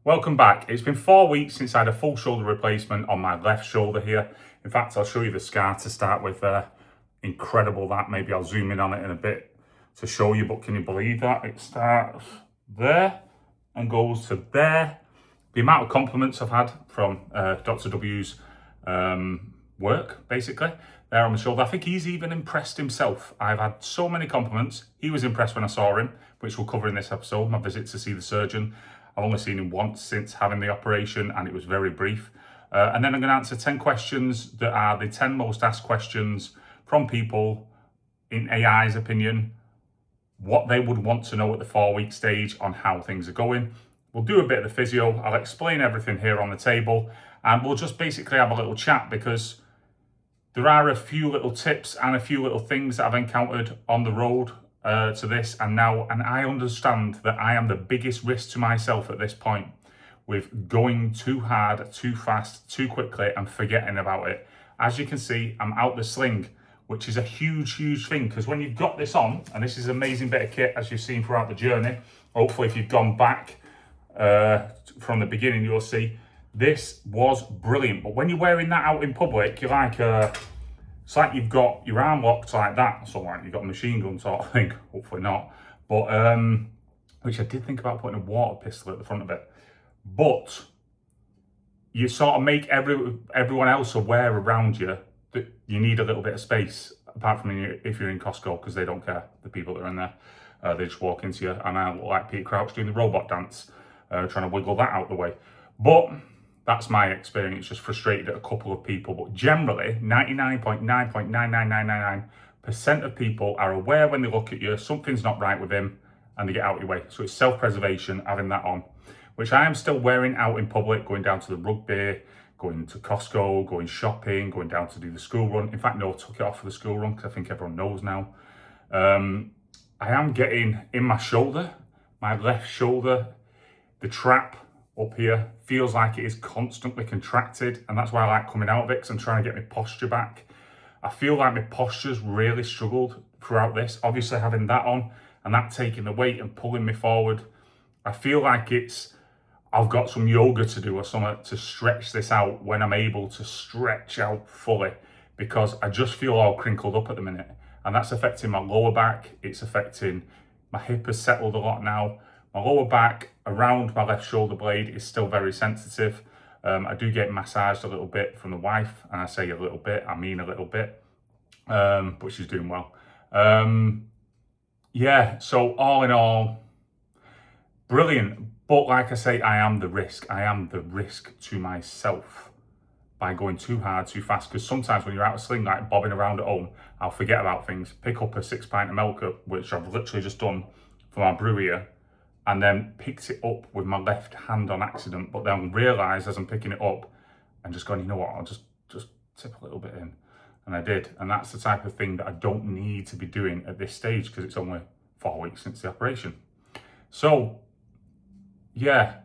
Welcome back. It's been 4 weeks since I had a full shoulder replacement on my left shoulder here. In fact, I'll show you the scar to start with there. Incredible that. Maybe I'll zoom in on it in a bit to show you, but can you believe that? It starts there and goes to there. The amount of compliments I've had from Dr. W's work, basically, there on the shoulder. I think he's even impressed himself. I've had so many compliments. He was impressed when I saw him, which we'll cover in this episode, my visit to see the surgeon. I've only seen him once since having the operation, and it was very brief. And then I'm going to answer 10 questions that are the 10 most asked questions from people, in AI's opinion, what they would want to know at the 4-week stage on how things are going. We'll do a bit of the physio. I'll explain everything here on the table, and we'll just basically have a little chat because there are a few little tips and a few little things that I've encountered on the road to this and now, and I understand that I am the biggest risk to myself at this point with going too hard, too fast, too quickly and forgetting about it. As you can see, I'm out the sling, which is a huge thing, because when you've got this on, and this is an amazing bit of kit as you've seen throughout the journey, hopefully if you've gone back from the beginning, you'll see this was brilliant. But when you're wearing that out in public, you're like it's like you've got your arm locked like that, so like you've got a machine gun sort of thing. Hopefully not, but which I did think about putting a water pistol at the front of it. But you sort of make everyone else aware around you that you need a little bit of space, apart from if you're in Costco, because they don't care, the people that are in there. They just walk into you, and I look like Peter Crouch doing the robot dance, trying to wiggle that out the way. But that's my experience, just frustrated at a couple of people. But generally, 99.99999% of people are aware when they look at you, something's not right with him, and they get out of your way. So it's self-preservation, having that on, which I am still wearing out in public, going down to the rugby, going to Costco, going shopping, going down to do the school run. In fact, no, I took it off for the school run because I think everyone knows now. I am getting in my shoulder, my left shoulder, the trap up here feels like it is constantly contracted, and that's why I like coming out of it, because I'm trying to get my posture back. I feel like my posture's really struggled throughout this, obviously having that on and that taking the weight and pulling me forward. I feel like I've got some yoga to do or something to stretch this out when I'm able to stretch out fully, because I just feel all crinkled up at the minute, and that's affecting my lower back. It's affecting my hip has settled a lot now. My lower back around my left shoulder blade is still very sensitive. I do get massaged a little bit from the wife, and I say a little bit, I mean a little bit, but she's doing well. Yeah, so all in all, brilliant. But like I say, I am the risk. I am the risk to myself by going too hard, too fast. Because sometimes when you're out of sling, like bobbing around at home, I'll forget about things. Pick up a 6 pint of milk, which I've literally just done for my brew here, and then picked it up with my left hand on accident, but then realised as I'm picking it up and just going, you know what, I'll just tip a little bit in. And I did. And that's the type of thing that I don't need to be doing at this stage, because it's only 4 weeks since the operation. So, yeah,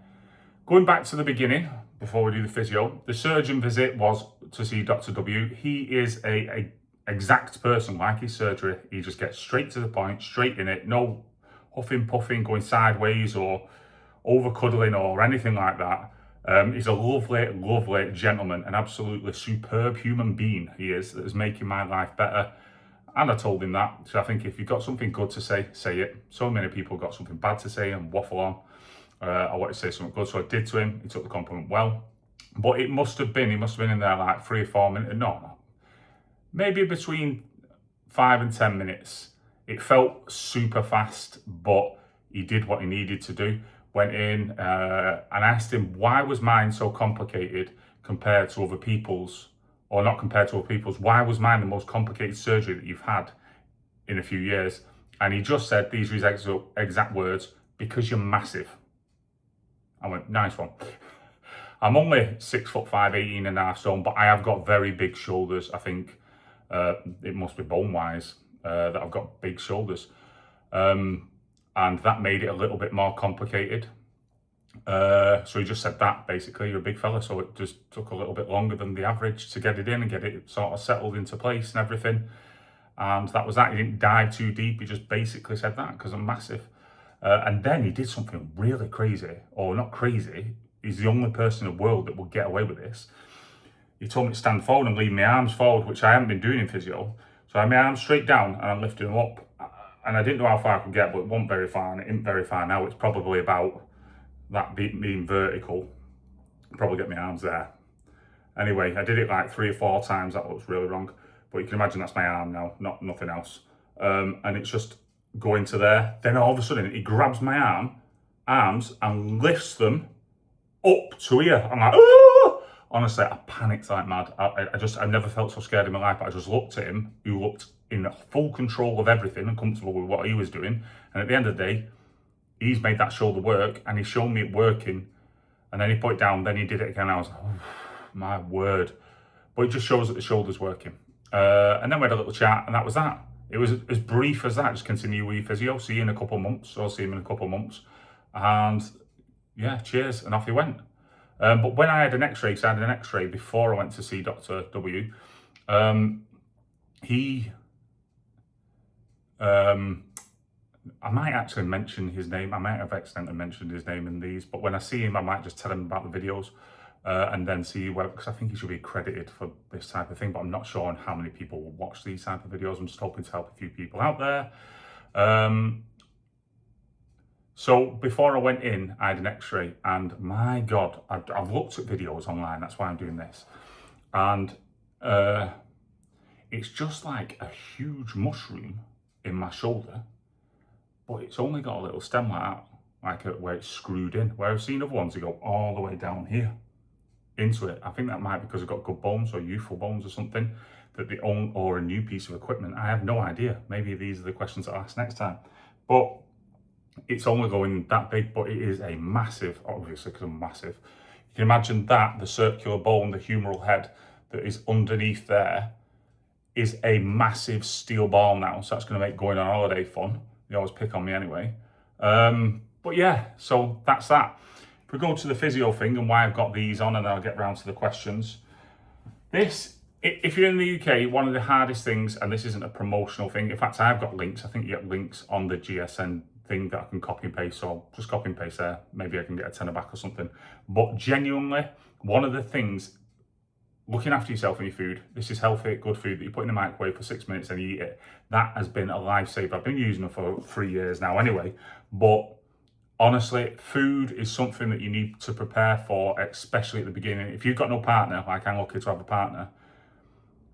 going back to the beginning, before we do the physio, the surgeon visit was to see Dr. W. He is a exact person, like his surgery. He just gets straight to the point, straight in it, no huffing, puffing, going sideways or over cuddling or anything like that. He's a lovely gentleman, an absolutely superb human being he is, that is making my life better. And I told him that. So I think if you've got something good to say, say it. So many people got something bad to say and waffle on. I wanted to say something good, so I did to him. He took the compliment well. But he must have been in there like 3 or 4 minutes. No, maybe between 5 and 10 minutes. It felt super fast, but he did what he needed to do. Went in and asked him, why was mine so complicated compared to other people's, or not compared to other people's, why was mine the most complicated surgery that you've had in a few years? And he just said, these are his exact words, because you're massive. I went, nice one. I'm only 6'5", 18 and a half stone, but I have got very big shoulders. I think it must be bone-wise that I've got big shoulders. And that made it a little bit more complicated. So he just said that, basically, you're a big fella, so it just took a little bit longer than the average to get it in and get it sort of settled into place and everything. And that was that. He didn't dive too deep, he just basically said that, because I'm massive. And then he did something really crazy, or not crazy, he's the only person in the world that will get away with this. He told me to stand forward and lean my arms forward, which I haven't been doing in physio. So I had my arms straight down and I'm lifting them up. And I didn't know how far I could get, but it wasn't very far, and it isn't very far now. It's probably about that being vertical. Probably get my arms there. Anyway, I did it like 3 or 4 times. That looks really wrong. But you can imagine that's my arm now, nothing else. And it's just going to there. Then all of a sudden, he grabs my arms, and lifts them up to here. I'm like, oh! Honestly, I panicked like mad. I've never felt so scared in my life. But I just looked at him, who looked in full control of everything and comfortable with what he was doing. And at the end of the day, he's made that shoulder work, and he showed me it working. And then he put it down, then he did it again. I was like, oh, my word. But it just shows that the shoulder's working. And then we had a little chat, and that was that. It was as brief as that. Just continue with your physio. See you in a couple of months. I'll see him in a couple of months. And yeah, cheers. And off he went. But when I had an x-ray, because I had an x-ray before I went to see Dr. W, I might actually mention his name. I might have accidentally mentioned his name in these, but when I see him, I might just tell him about the videos and then see where, because I think he should be credited for this type of thing, but I'm not sure on how many people will watch these type of videos. I'm just hoping to help a few people out there. So before I went in, I had an x-ray, and my God, I've looked at videos online. That's why I'm doing this. And it's just like a huge mushroom in my shoulder, but it's only got a little stem like that, where it's screwed in. Where I've seen other ones that go all the way down here into it. I think that might be because I've got good bones or youthful bones or something, that they own, or a new piece of equipment. I have no idea. Maybe these are the questions I'll ask next time. But it's only going that big, but it is a massive, obviously because I'm massive. You can imagine that the circular bone, the humeral head that is underneath there, is a massive steel ball now. So that's going to make going on holiday fun. They always pick on me anyway. But yeah, so that's that. If we go to the physio thing and why I've got these on, and then I'll get round to the questions. This, if you're in the UK, one of the hardest things, and this isn't a promotional thing. In fact, I've got links. I think you get links on the GSN thing that I can copy and paste. So I'll just copy and paste there. Maybe I can get a tenner back or something. But genuinely, one of the things, looking after yourself and your food, this is healthy, good food that you put in the microwave for 6 minutes and you eat it. That has been a lifesaver. I've been using them for 3 years now anyway. But honestly, food is something that you need to prepare for, especially at the beginning. If you've got no partner, like I'm lucky to have a partner,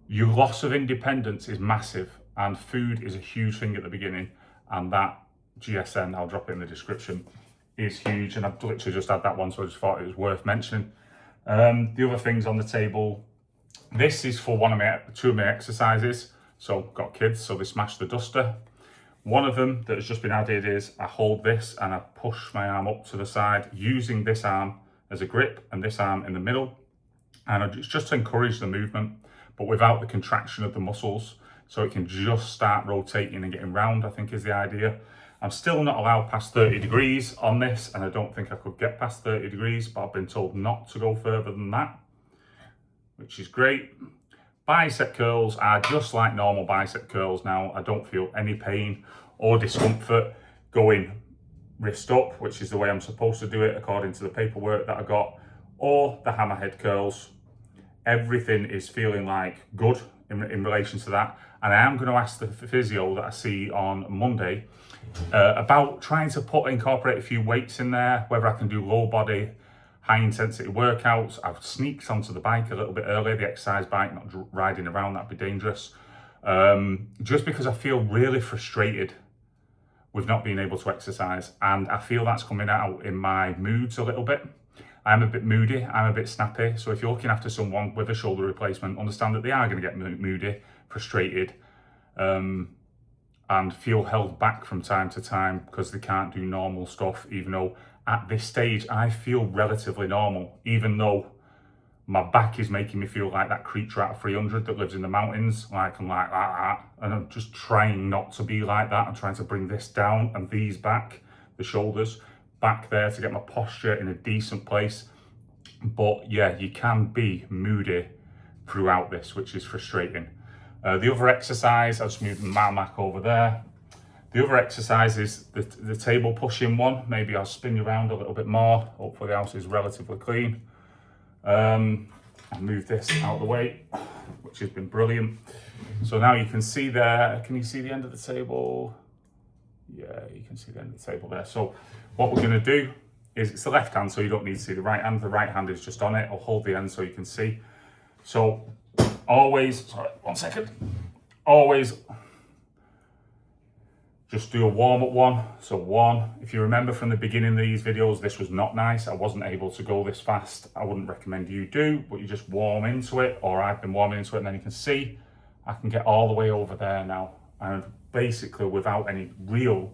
your loss of independence is massive, and food is a huge thing at the beginning. And that GSN, I'll drop it in the description, is huge. And I've literally just had that one, so I just thought it was worth mentioning. The other things on the table, this is for two of my exercises. So got kids, so they smash the duster. One of them that has just been added is I hold this and I push my arm up to the side using this arm as a grip and this arm in the middle. And it's just to encourage the movement, but without the contraction of the muscles. So it can just start rotating and getting round, I think is the idea. I'm still not allowed past 30 degrees on this, and I don't think I could get past 30 degrees, but I've been told not to go further than that, which is great. Bicep curls are just like normal bicep curls now. I don't feel any pain or discomfort going wrist up, which is the way I'm supposed to do it according to the paperwork that I got, or the hammerhead curls. Everything is feeling like good in relation to that. And I am going to ask the physio that I see on Monday about trying to incorporate a few weights in there, whether I can do low body, high intensity workouts. I've sneaked onto the bike a little bit earlier, the exercise bike, not riding around, that'd be dangerous. Just because I feel really frustrated with not being able to exercise. And I feel that's coming out in my moods a little bit. I'm a bit moody, I'm a bit snappy. So if you're looking after someone with a shoulder replacement, understand that they are going to get moody, frustrated, and feel held back from time to time because they can't do normal stuff, even though at this stage I feel relatively normal, even though my back is making me feel like that creature out of 300 that lives in the mountains, like I'm like that, and I'm just trying not to be like that. I'm trying to bring this down and these back, the shoulders back there, to get my posture in a decent place. But yeah, you can be moody throughout this, which is frustrating. The other exercise, I'll just move the Marmac over there. The other exercise is the table pushing one. Maybe I'll spin you around a little bit more. Hopefully the house is relatively clean. I'll move this out of the way, which has been brilliant. So now you can see there, can you see the end of the table? Yeah, you can see the end of the table there. So what we're gonna do is, it's the left hand, so you don't need to see the right hand. The right hand is just on it. I'll hold the end so you can see. So always, sorry, 1 second. Always just do a warm-up one. So 1, if you remember from the beginning of these videos, this was not nice. I wasn't able to go this fast. I wouldn't recommend you do, but you just warm into it, or I've been warming into it, and then you can see I can get all the way over there now. And basically without any real,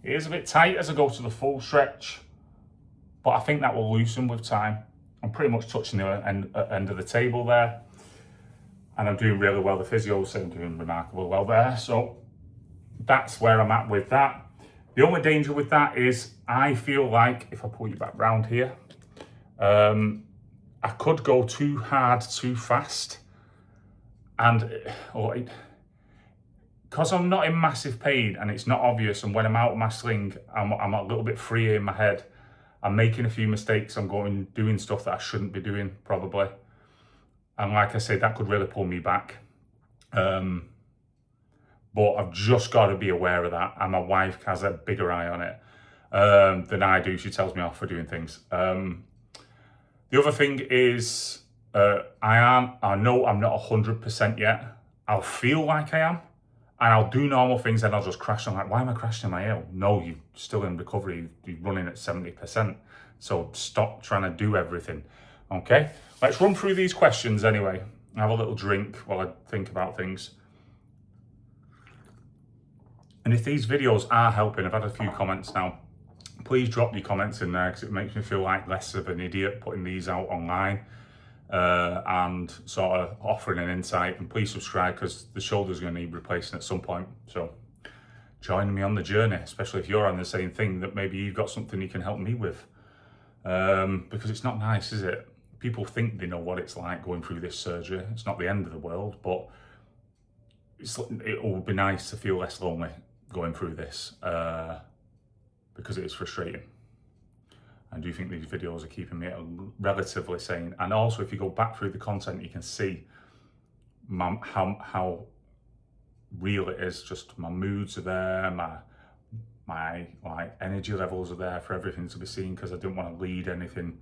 it is a bit tight as I go to the full stretch, but I think that will loosen with time. I'm pretty much touching the end of the table there, and I'm doing really well. The physio said I'm doing remarkably well there. So that's where I'm at with that. The only danger with that is I feel like if I pull you back round here, I could go too hard, too fast. And because I'm not in massive pain and it's not obvious, and when I'm out of my sling, I'm a little bit freer in my head. I'm making a few mistakes. I'm doing stuff that I shouldn't be doing, probably. And like I said, that could really pull me back. But I've just got to be aware of that. And my wife has a bigger eye on it than I do. She tells me off for doing things. The other thing is, I know I'm not 100% yet. I'll feel like I am, and I'll do normal things, and I'll just crash. I'm like, why am I crashing my heel? No, you're still in recovery. You're running at 70%. So stop trying to do everything. Okay, let's run through these questions anyway. Have a little drink while I think about things. And if these videos are helping, I've had a few comments now. Please drop your comments in there, because it makes me feel like less of an idiot putting these out online and sort of offering an insight. And please subscribe, because the shoulder's going to need replacing at some point. So join me on the journey, especially if you're on the same thing, that maybe you've got something you can help me with. Because it's not nice, is it? People think they know what it's like going through this surgery. It's not the end of the world, but it would be nice to feel less lonely going through this, because it is frustrating. I do think these videos are keeping me relatively sane. And also, if you go back through the content, you can see how real it is. Just my moods are there, my like energy levels are there for everything to be seen, because I didn't want to lead anything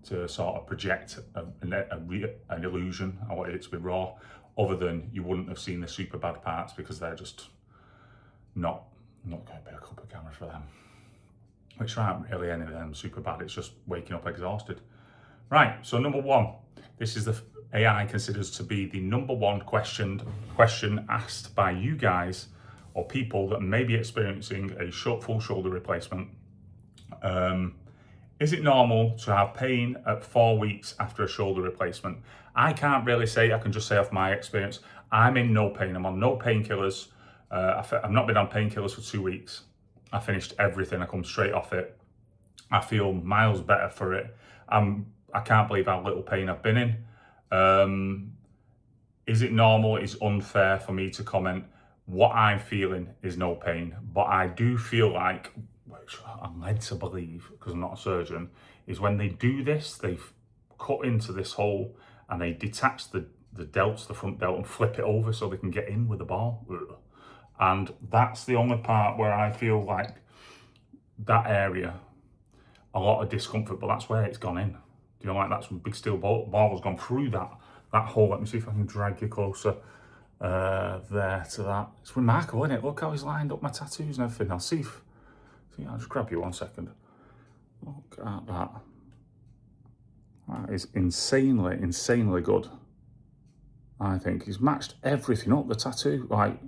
to sort of project an illusion. I wanted it to be raw, other than you wouldn't have seen the super bad parts, because they're just not going to be a couple of cameras for them, which aren't really any of them super bad. It's just waking up exhausted. Right, so number 1, this is the AI considers to be the number 1 question asked by you guys, or people that may be experiencing a full shoulder replacement. Is it normal to have pain at 4 weeks after a shoulder replacement? I can't really say. I can just say off my experience, I'm in no pain. I'm on no painkillers. I've not been on painkillers for 2 weeks. I finished everything. I come straight off it. I feel miles better for it. I can't believe how little pain I've been in. Is it normal? It's unfair for me to comment. What I'm feeling is no pain, but I do feel like, which I'm led to believe, because I'm not a surgeon, is when they do this, they've cut into this hole and they detach the delts, the front delt, and flip it over so they can get in with the ball. And that's the only part where I feel like that area, a lot of discomfort, but that's where it's gone in. Do you know, like that's big steel ball has gone through that hole. Let me see if I can drag you closer there to that. It's remarkable, isn't it? Look how he's lined up my tattoos and everything. I'll see, I'll just grab you 1 second. Look at that. That is insanely good. I think he's matched everything up. The tattoo, like,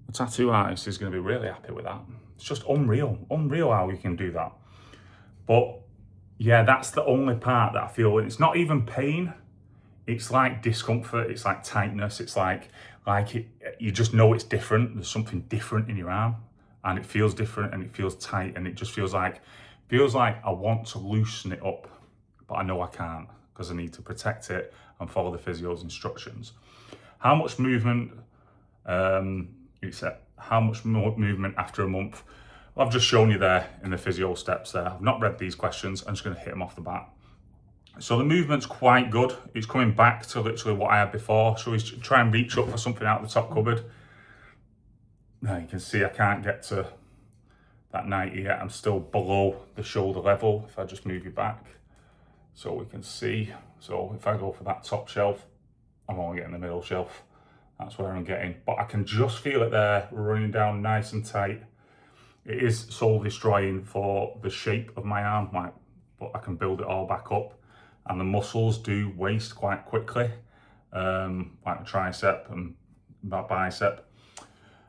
the tattoo artist is going to be really happy with that. It's just unreal how you can do that. But yeah, that's the only part that I feel, it's not even pain. It's like discomfort. It's like tightness. It's like you just know it's different. There's something different in your arm, and it feels different, and it feels tight, and it just feels like I want to loosen it up, but I know I can't, because I need to protect it and follow the physio's instructions. How much movement? It's how much more movement after a month? Well, I've just shown you there in the physio steps there. I've not read these questions. I'm just going to hit them off the bat. So the movement's quite good. It's coming back to literally what I had before. So he's try and reach up for something out of the top cupboard. Now you can see I can't get to that 90 yet. I'm still below the shoulder level. If I just move you back so we can see. So if I go for that top shelf, I'm only getting the middle shelf. That's where I'm getting. But I can just feel it there running down nice and tight. It is soul destroying for the shape of my arm, but I can build it all back up. And the muscles do waste quite quickly, like the tricep and that bicep.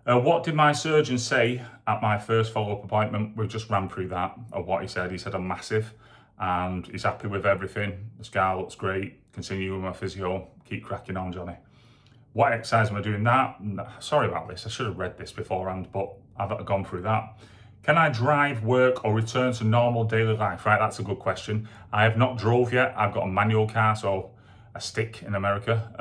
What did my surgeon say at my first follow-up appointment? We just ran through that of what he said. He said I'm massive and he's happy with everything. The scar looks great. Continue with my physio. Keep cracking on, Johnny. What exercise am I doing that? Sorry about this. I should have read this beforehand, but I've gone through that. Can I drive, work, or return to normal daily life? Right, that's a good question. I have not drove yet. I've got a manual car, so a stick in America.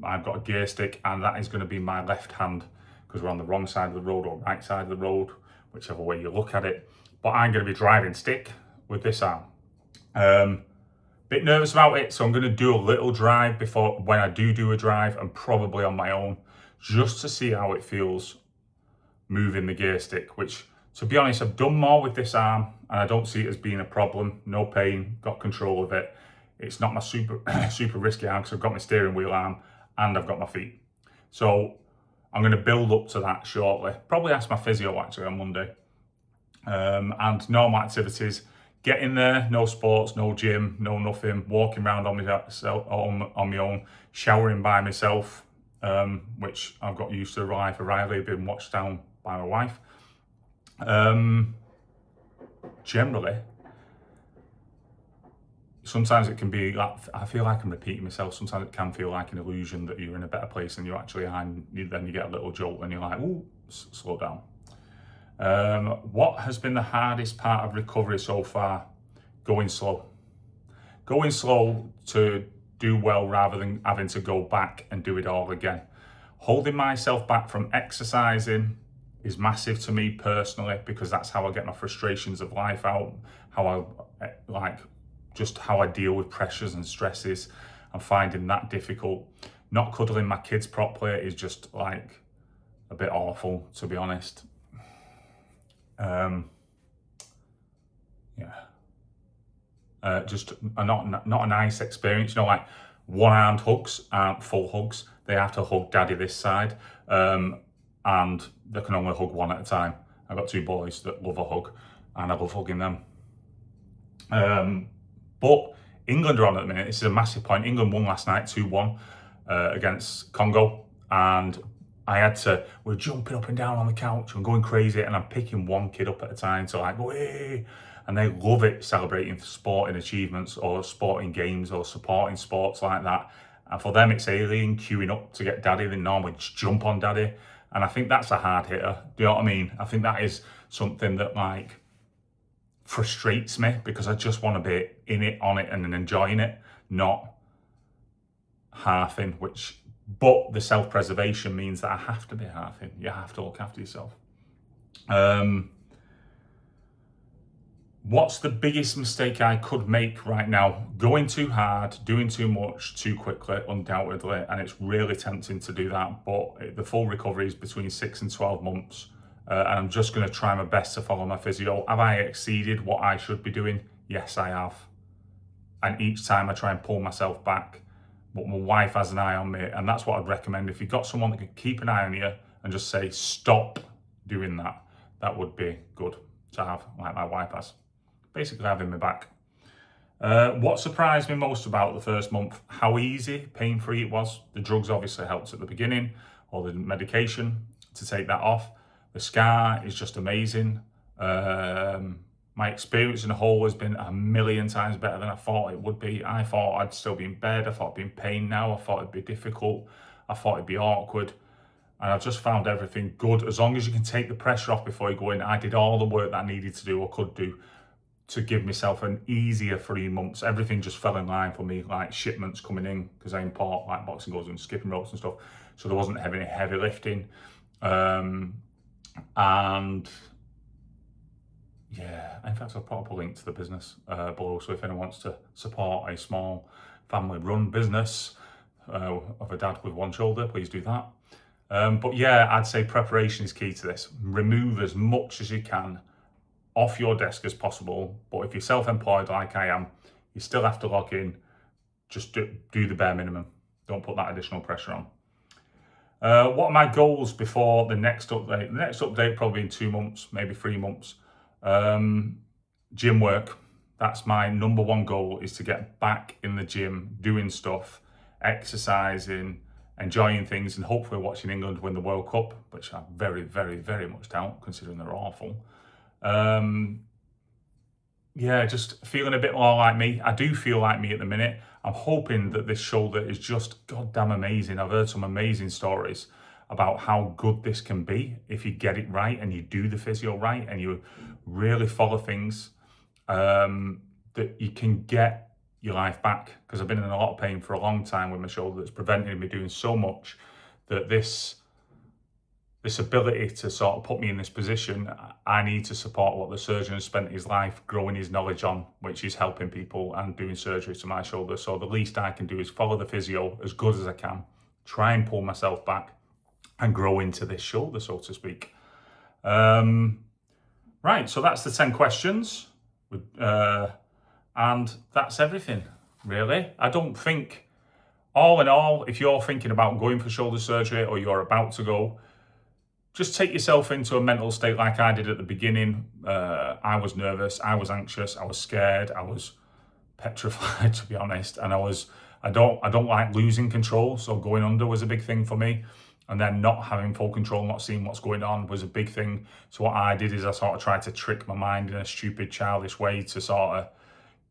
I've got a gear stick, and that is going to be my left hand because we're on the wrong side of the road or right side of the road, whichever way you look at it. But I'm going to be driving stick with this arm. Bit nervous about it, so I'm going to do a little drive before when I do a drive, and probably on my own, just to see how it feels moving the gear stick, which, to be honest, I've done more with this arm and I don't see it as being a problem. No pain, got control of it. It's not my super risky arm because I've got my steering wheel arm and I've got my feet. So I'm going to build up to that shortly. Probably ask my physio actually on Monday. And normal activities, get in there, no sports, no gym, no nothing, walking around on my own, showering by myself, which I've got used to the life of Riley, being watched down by my wife. Generally, sometimes it can be like, I feel like I'm repeating myself. Sometimes it can feel like an illusion that you're in a better place than you actually are, and then you get a little jolt and you're like, ooh, slow down. What has been the hardest part of recovery so far? Going slow. Going slow to do well rather than having to go back and do it all again. Holding myself back from exercising is massive to me personally, because that's how I get my frustrations of life out, how I deal with pressures and stresses. I'm finding that difficult. Not cuddling my kids properly is just like a bit awful, to be honest. Just not a nice experience. You know, like one-armed hugs aren't full hugs. They have to hug daddy this side, and they can only hug one at a time. I've got two boys that love a hug, and I love hugging them. But England are on at the minute. This is a massive point. England won last night 2-1 against Congo, and we're jumping up and down on the couch and going crazy, and I'm picking one kid up at a time to like, way, and they love it, celebrating sporting achievements or sporting games or supporting sports like that. And for them, it's alien queuing up to get daddy. They normally just jump on daddy. And I think that's a hard hitter. Do you know what I mean? I think that is something that like frustrates me, because I just want to be in it, on it, and enjoying it, not halving, but the self-preservation means that I have to be halving. You have to look after yourself. What's the biggest mistake I could make right now? Going too hard, doing too much, too quickly, undoubtedly, and it's really tempting to do that, but the full recovery is between 6 and 12 months, and I'm just going to try my best to follow my physio. Have I exceeded what I should be doing? Yes, I have. And each time I try and pull myself back, but my wife has an eye on me, and that's what I'd recommend. If you've got someone that can keep an eye on you and just say, stop doing that, that would be good to have, like my wife has. Basically having me back. What surprised me most about the first month? How easy, pain-free it was. The drugs obviously helped at the beginning, or the medication to take that off. The scar is just amazing. My experience in the whole has been a million times better than I thought it would be. I thought I'd still be in bed. I thought I'd be in pain now. I thought it'd be difficult. I thought it'd be awkward. And I've just found everything good. As long as you can take the pressure off before you go in. I did all the work that I needed to do or could do to give myself an easier 3 months. Everything just fell in line for me, like shipments coming in, because I import like boxing gloves and skipping ropes and stuff. So there wasn't any heavy lifting. And yeah, in fact, I'll put up a link to the business below. So if anyone wants to support a small family-run business of a dad with one shoulder, please do that. But yeah, I'd say preparation is key to this. Remove as much as you can off your desk as possible. But if you're self-employed like I am, you still have to log in. Just do the bare minimum. Don't put that additional pressure on. What are my goals before the next update? The next update probably in 2 months, maybe 3 months. Gym work. That's my number one goal, is to get back in the gym, doing stuff, exercising, enjoying things, and hopefully watching England win the World Cup, which I very, very, very much doubt, considering they're awful. Yeah, just feeling a bit more like me. I do feel like me at the minute. I'm hoping that this shoulder is just goddamn amazing. I've heard some amazing stories about how good this can be if you get it right and you do the physio right and you really follow things, that you can get your life back. Because I've been in a lot of pain for a long time with my shoulder that's preventing me doing so much, that this ability to sort of put me in this position, I need to support what the surgeon has spent his life growing his knowledge on, which is helping people and doing surgery to my shoulder. So the least I can do is follow the physio as good as I can, try and pull myself back and grow into this shoulder, so to speak. Right, so that's the 10 questions. And that's everything, really. I don't think, all in all, if you're thinking about going for shoulder surgery or you're about to go, just take yourself into a mental state like I did at the beginning. I was nervous, I was anxious, I was scared, I was petrified, to be honest. And I don't like losing control. So going under was a big thing for me. And then not having full control, not seeing what's going on was a big thing. So what I did is I sort of tried to trick my mind in a stupid, childish way to sort of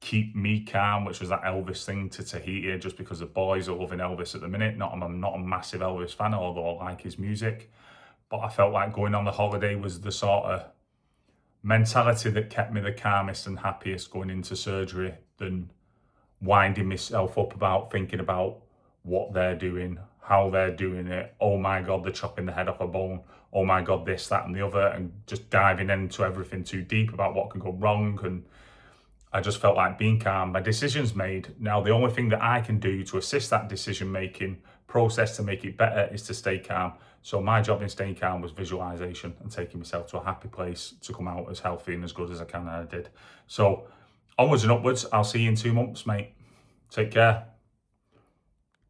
keep me calm, which was that Elvis thing to Tahiti, just because the boys are loving Elvis at the minute. I'm not a massive Elvis fan, although I like his music. But I felt like going on the holiday was the sort of mentality that kept me the calmest and happiest going into surgery, than winding myself up about thinking about what they're doing, how they're doing it. Oh my God, they're chopping the head off a bone. Oh my God, this, that, and the other, and just diving into everything too deep about what can go wrong. And I just felt like being calm. My decision's made. Now, the only thing that I can do to assist that decision-making process to make it better is to stay calm. So my job in staying calm was visualization and taking myself to a happy place to come out as healthy and as good as I can, and I did. So onwards and upwards. I'll see you in 2 months, mate. Take care.